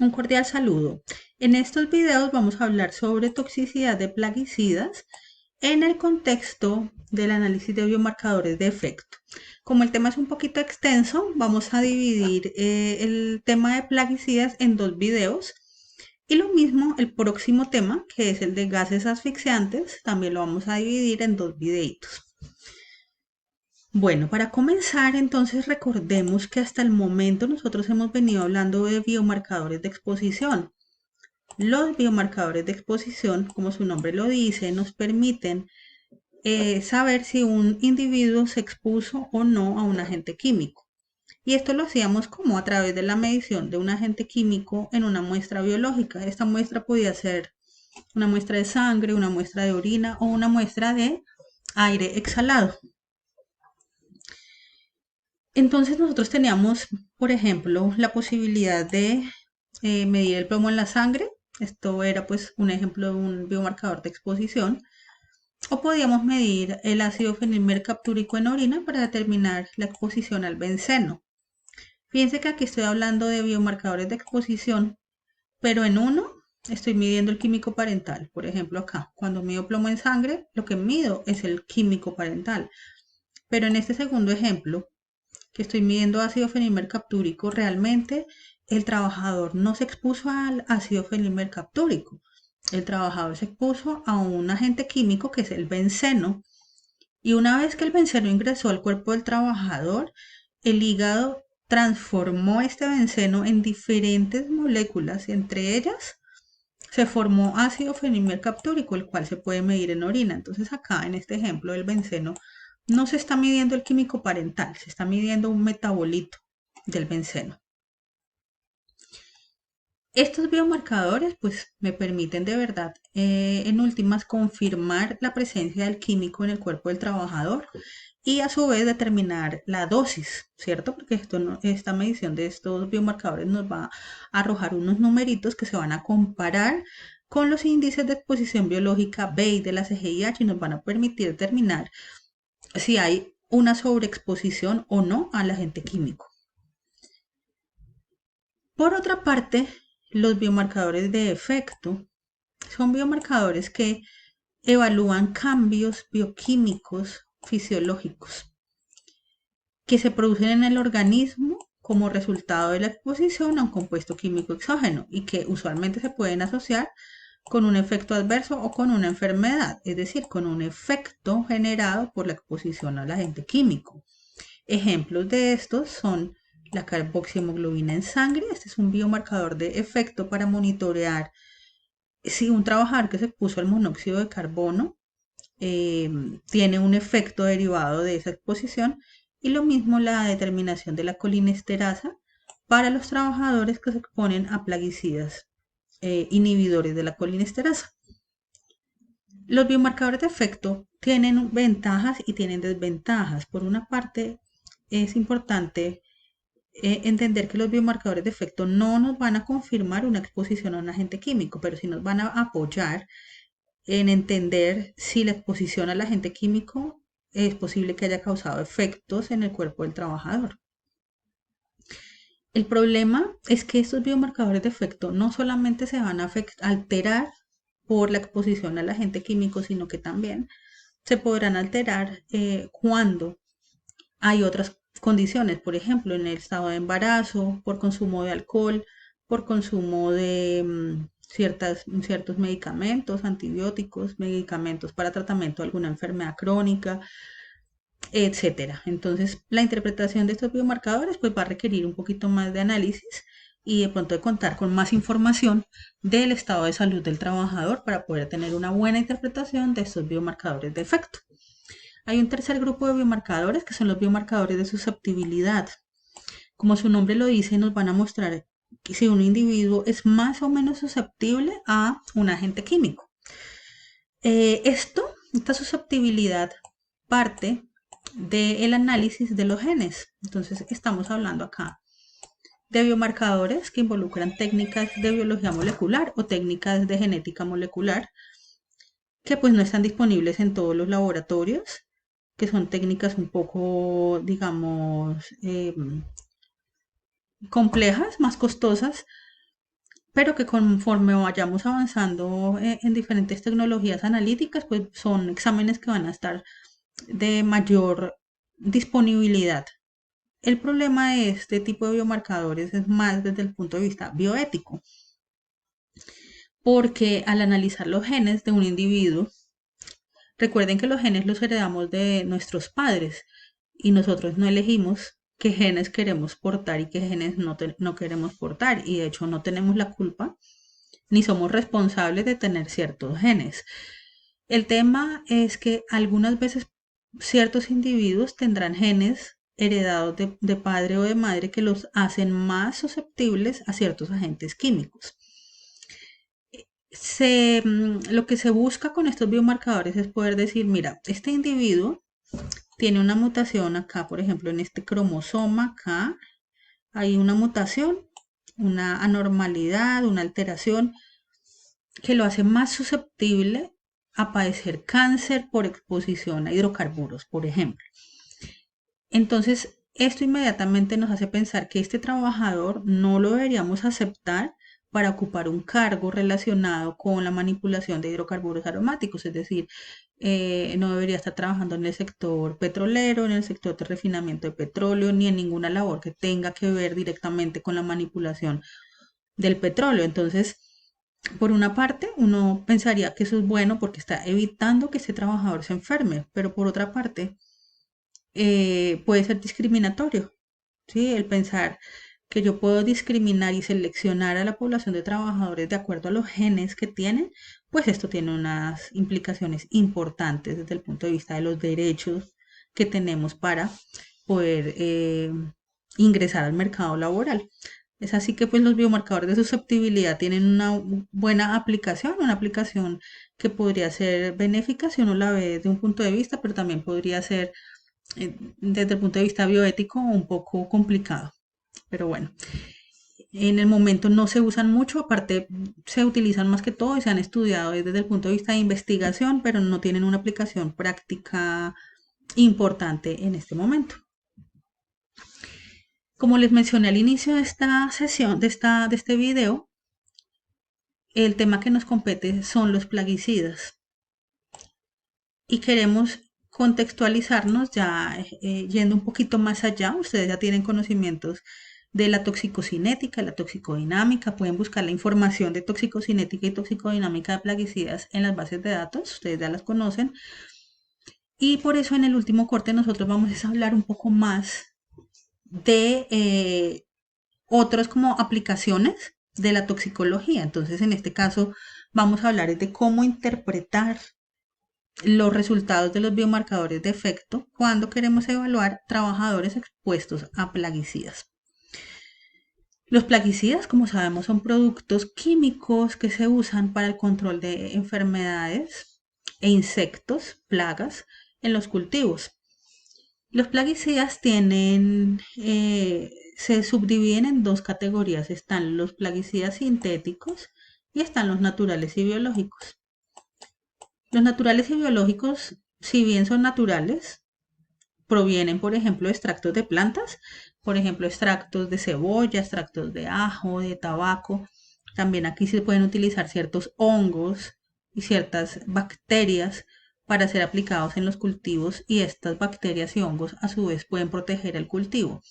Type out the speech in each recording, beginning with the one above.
Un cordial saludo. En estos videos vamos a hablar sobre toxicidad de plaguicidas en el contexto del análisis de biomarcadores de efecto. Como el tema es un poquito extenso, vamos a dividir el tema de plaguicidas en dos videos. Y lo mismo el próximo tema, que es el de gases asfixiantes, también lo vamos a dividir en dos videitos. Bueno, para comenzar, entonces recordemos que hasta el momento nosotros hemos venido hablando de biomarcadores de exposición. Los biomarcadores de exposición, como su nombre lo dice, nos permiten saber si un individuo se expuso o no a un agente químico. Y esto lo hacíamos como a través de la medición de un agente químico en una muestra biológica. Esta muestra podía ser una muestra de sangre, una muestra de orina o una muestra de aire exhalado. Entonces nosotros teníamos, por ejemplo, la posibilidad de medir el plomo en la sangre. Esto era pues un ejemplo de un biomarcador de exposición. O podíamos medir el ácido fenilmercaptúrico en orina para determinar la exposición al benceno. Fíjense que aquí estoy hablando de biomarcadores de exposición, pero en uno estoy midiendo el químico parental. Por ejemplo, acá, cuando mido plomo en sangre, lo que mido es el químico parental. Pero en este segundo ejemplo, que estoy midiendo ácido fenilmercaptúrico, realmente el trabajador no se expuso al ácido fenilmercaptúrico. El trabajador se expuso a un agente químico que es el benceno. Y una vez que el benceno ingresó al cuerpo del trabajador, el hígado transformó este benceno en diferentes moléculas. Entre ellas se formó ácido fenilmercaptúrico, el cual se puede medir en orina. Entonces acá en este ejemplo del benceno no se está midiendo el químico parental, se está midiendo un metabolito del benceno. Estos biomarcadores pues me permiten de verdad en últimas confirmar la presencia del químico en el cuerpo del trabajador y a su vez determinar la dosis, ¿cierto? Porque esta medición de estos biomarcadores nos va a arrojar unos numeritos que se van a comparar con los índices de exposición biológica B y de la CGIH y nos van a permitir determinar si hay una sobreexposición o no al agente químico. Por otra parte, los biomarcadores de efecto son biomarcadores que evalúan cambios bioquímicos fisiológicos que se producen en el organismo como resultado de la exposición a un compuesto químico exógeno y que usualmente se pueden asociar con un efecto adverso o con una enfermedad, es decir, con un efecto generado por la exposición al agente químico. Ejemplos de estos son la carboxihemoglobina en sangre. Este es un biomarcador de efecto para monitorear si un trabajador que se puso al monóxido de carbono tiene un efecto derivado de esa exposición. Y lo mismo la determinación de la colinesterasa para los trabajadores que se exponen a plaguicidas inhibidores de la colinesterasa. Los biomarcadores de efecto tienen ventajas y tienen desventajas. Por una parte, es importante entender que los biomarcadores de efecto no nos van a confirmar una exposición a un agente químico, pero sí nos van a apoyar en entender si la exposición al agente químico es posible que haya causado efectos en el cuerpo del trabajador. El problema es que estos biomarcadores de efecto no solamente se van a alterar por la exposición al agente químico, sino que también se podrán alterar cuando hay otras condiciones, por ejemplo, en el estado de embarazo, por consumo de alcohol, por consumo de ciertos medicamentos, antibióticos, medicamentos para tratamiento de alguna enfermedad crónica, etcétera. Entonces, la interpretación de estos biomarcadores pues va a requerir un poquito más de análisis y de pronto de contar con más información del estado de salud del trabajador para poder tener una buena interpretación de estos biomarcadores de efecto. Hay un tercer grupo de biomarcadores que son los biomarcadores de susceptibilidad. Como su nombre lo dice, nos van a mostrar que si un individuo es más o menos susceptible a un agente químico. Esta susceptibilidad parte del análisis de los genes. Entonces estamos hablando acá de biomarcadores que involucran técnicas de biología molecular o técnicas de genética molecular que pues no están disponibles en todos los laboratorios, que son técnicas un poco, digamos, complejas, más costosas, pero que conforme vayamos avanzando en diferentes tecnologías analíticas, pues son exámenes que van a estar de mayor disponibilidad. El problema de este tipo de biomarcadores es más desde el punto de vista bioético, porque al analizar los genes de un individuo, recuerden que los genes los heredamos de nuestros padres y nosotros no elegimos qué genes queremos portar y qué genes no queremos portar, y de hecho no tenemos la culpa ni somos responsables de tener ciertos genes. El tema es que algunas veces ciertos individuos tendrán genes heredados de padre o de madre que los hacen más susceptibles a ciertos agentes químicos. Lo que se busca con estos biomarcadores es poder decir, mira, este individuo tiene una mutación acá, por ejemplo, en este cromosoma acá, hay una mutación, una anormalidad, una alteración que lo hace más susceptible a padecer cáncer por exposición a hidrocarburos, por ejemplo. Entonces, esto inmediatamente nos hace pensar que este trabajador no lo deberíamos aceptar para ocupar un cargo relacionado con la manipulación de hidrocarburos aromáticos, es decir, no debería estar trabajando en el sector petrolero, en el sector de refinamiento de petróleo, ni en ninguna labor que tenga que ver directamente con la manipulación del petróleo. Entonces, por una parte, uno pensaría que eso es bueno porque está evitando que ese trabajador se enferme, pero por otra parte, puede ser discriminatorio, ¿sí? El pensar que yo puedo discriminar y seleccionar a la población de trabajadores de acuerdo a los genes que tienen, pues esto tiene unas implicaciones importantes desde el punto de vista de los derechos que tenemos para poder ingresar al mercado laboral. Es así que pues los biomarcadores de susceptibilidad tienen una buena aplicación, una aplicación que podría ser benéfica si uno la ve desde un punto de vista, pero también podría ser desde el punto de vista bioético un poco complicado. Pero bueno, en el momento no se usan mucho, aparte se utilizan más que todo y se han estudiado desde el punto de vista de investigación, pero no tienen una aplicación práctica importante en este momento. Como les mencioné al inicio de esta sesión, de este video, el tema que nos compete son los plaguicidas y queremos contextualizarnos ya yendo un poquito más allá. Ustedes ya tienen conocimientos de la toxicocinética, la toxicodinámica, pueden buscar la información de toxicocinética y toxicodinámica de plaguicidas en las bases de datos, ustedes ya las conocen. Y por eso en el último corte nosotros vamos a hablar un poco más de otras como aplicaciones de la toxicología. Entonces, en este caso, vamos a hablar de cómo interpretar los resultados de los biomarcadores de efecto cuando queremos evaluar trabajadores expuestos a plaguicidas. Los plaguicidas, como sabemos, son productos químicos que se usan para el control de enfermedades e insectos, plagas, en los cultivos. Los plaguicidas se subdividen en dos categorías. Están los plaguicidas sintéticos y están los naturales y biológicos. Los naturales y biológicos, si bien son naturales, provienen, por ejemplo, de extractos de plantas, por ejemplo, extractos de cebolla, extractos de ajo, de tabaco. También aquí se pueden utilizar ciertos hongos y ciertas bacterias para ser aplicados en los cultivos, y estas bacterias y hongos a su vez pueden proteger el cultivo.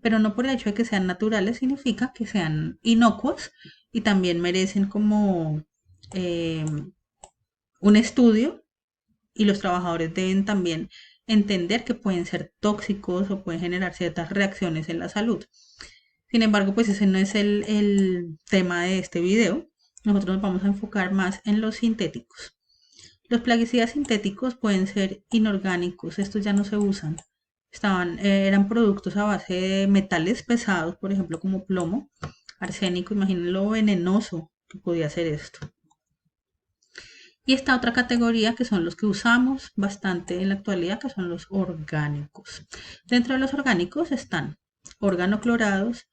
Pero no por el hecho de que sean naturales significa que sean inocuos, y también merecen como eh, un estudio, y los trabajadores deben también entender que pueden ser tóxicos o pueden generar ciertas reacciones en la salud. Sin embargo, pues ese no es el tema de este video. Nosotros nos vamos a enfocar más en los sintéticos. Los plaguicidas sintéticos pueden ser inorgánicos, estos ya no se usan. Eran productos a base de metales pesados, por ejemplo, como plomo, arsénico. Imaginen lo venenoso que podía ser esto. Y esta otra categoría, que son los que usamos bastante en la actualidad, que son los orgánicos. Dentro de los orgánicos están organoclorados,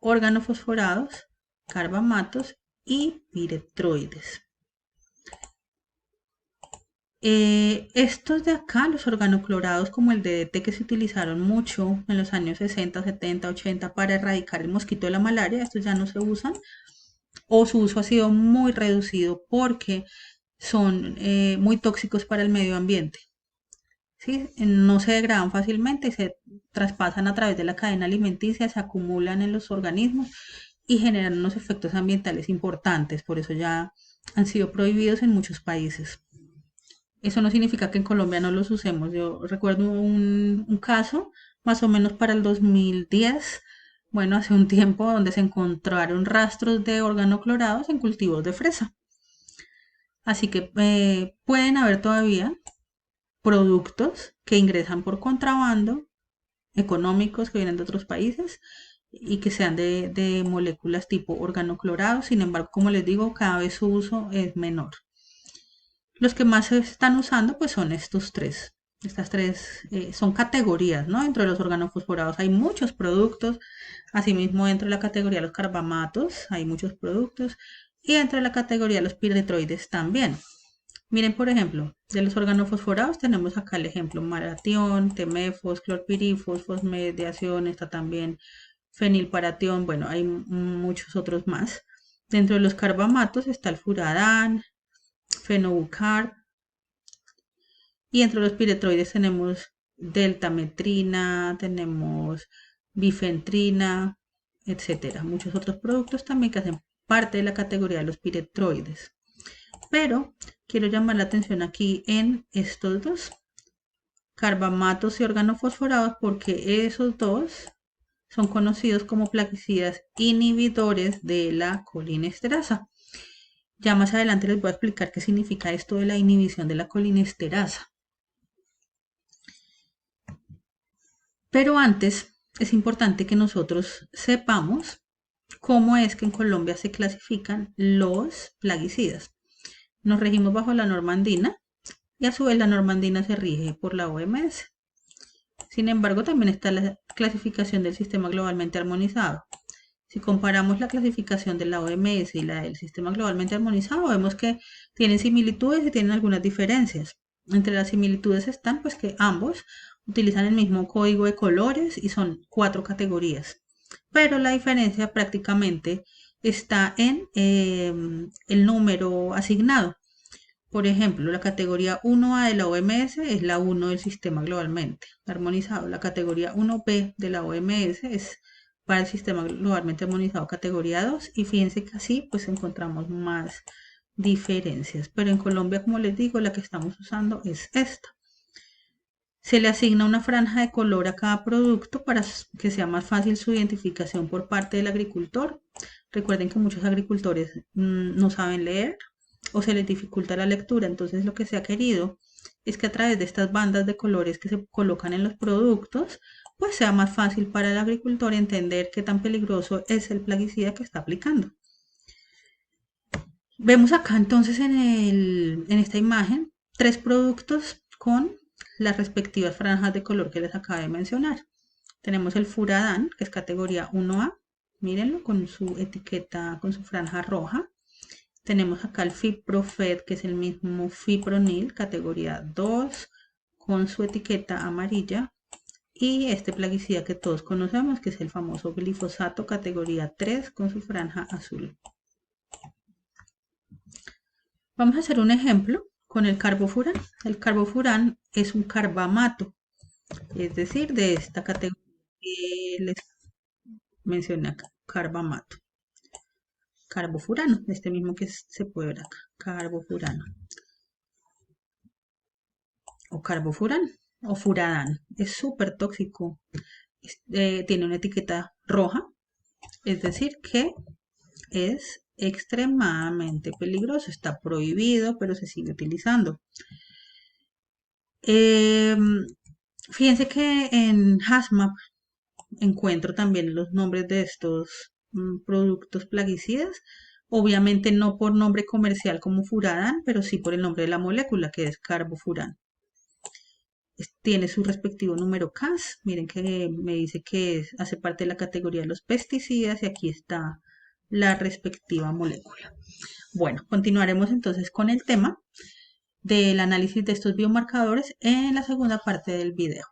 organofosforados, carbamatos y piretroides. Estos de acá, los organoclorados como el DDT, que se utilizaron mucho en los años 60, 70, 80 para erradicar el mosquito de la malaria, estos ya no se usan. o su uso ha sido muy reducido porque son muy tóxicos para el medio ambiente. ¿Sí? No se degradan fácilmente y se traspasan a través de la cadena alimenticia, se acumulan en los organismos y generan unos efectos ambientales importantes. Por eso ya han sido prohibidos en muchos países. Eso no significa que en Colombia no los usemos. Yo recuerdo un caso, más o menos para el 2010, bueno, hace un tiempo, donde se encontraron rastros de organoclorados en cultivos de fresa. Así que pueden haber todavía productos que ingresan por contrabando, económicos que vienen de otros países y que sean de moléculas tipo organoclorados. Sin embargo, como les digo, cada vez su uso es menor. Los que más se están usando pues son estos tres. Estas tres son categorías, ¿no? Dentro de los organofosforados hay muchos productos, asimismo dentro de la categoría de los carbamatos hay muchos productos y dentro de la categoría de los piretroides también. Miren, por ejemplo, de los organofosforados tenemos acá el ejemplo maratión, temefos, clorpirifos, fosmediación, está también fenilparatión, bueno, hay muchos otros más. Dentro de los carbamatos está el furadán, fenobucar, y entre los piretroides tenemos deltametrina, tenemos bifentrina, etcétera. Muchos otros productos también que hacen parte de la categoría de los piretroides. Pero quiero llamar la atención aquí en estos dos, carbamatos y organofosforados, porque esos dos son conocidos como plaguicidas inhibidores de la colinesterasa. Ya más adelante les voy a explicar qué significa esto de la inhibición de la colinesterasa. Pero antes es importante que nosotros sepamos cómo es que en Colombia se clasifican los plaguicidas. Nos regimos bajo la norma andina y a su vez la norma andina se rige por la OMS. Sin embargo, también está la clasificación del sistema globalmente armonizado. Si comparamos la clasificación de la OMS y la del sistema globalmente armonizado, vemos que tienen similitudes y tienen algunas diferencias. Entre las similitudes están pues que ambos utilizan el mismo código de colores y son 4 categorías. Pero la diferencia prácticamente está en el número asignado. Por ejemplo, la categoría 1A de la OMS es la 1 del sistema globalmente armonizado. La categoría 1B de la OMS es para el sistema globalmente armonizado categoría 2. Y fíjense que así pues encontramos más diferencias. Pero en Colombia, como les digo, la que estamos usando es esta. Se le asigna una franja de color a cada producto para que sea más fácil su identificación por parte del agricultor. Recuerden que muchos agricultores no saben leer o se les dificulta la lectura, entonces lo que se ha querido es que a través de estas bandas de colores que se colocan en los productos, pues sea más fácil para el agricultor entender qué tan peligroso es el plaguicida que está aplicando. Vemos acá entonces en esta imagen 3 productos con las respectivas franjas de color que les acabo de mencionar. Tenemos el furadán, que es categoría 1A, mírenlo con su etiqueta, con su franja roja. Tenemos acá el fiprofed, que es el mismo fipronil, categoría 2, con su etiqueta amarilla. Y este plaguicida que todos conocemos, que es el famoso glifosato, categoría 3, con su franja azul. Vamos a hacer un ejemplo con el carbofurán. El carbofurán es un carbamato, es decir, de esta categoría que les mencioné acá, carbamato. Carbofurano, este mismo que se puede ver acá, carbofurano. O carbofurán o furadán. Es súper tóxico. Tiene una etiqueta roja, es decir, que es extremadamente peligroso. Está prohibido, pero se sigue utilizando. Fíjense que en HAZMAP encuentro también los nombres de estos productos plaguicidas. Obviamente no por nombre comercial como furadán, pero sí por el nombre de la molécula que es carbofurán. Tiene su respectivo número CAS. Miren que me dice que hace parte de la categoría de los pesticidas y aquí está la respectiva molécula. Bueno, continuaremos entonces con el tema del análisis de estos biomarcadores en la segunda parte del video.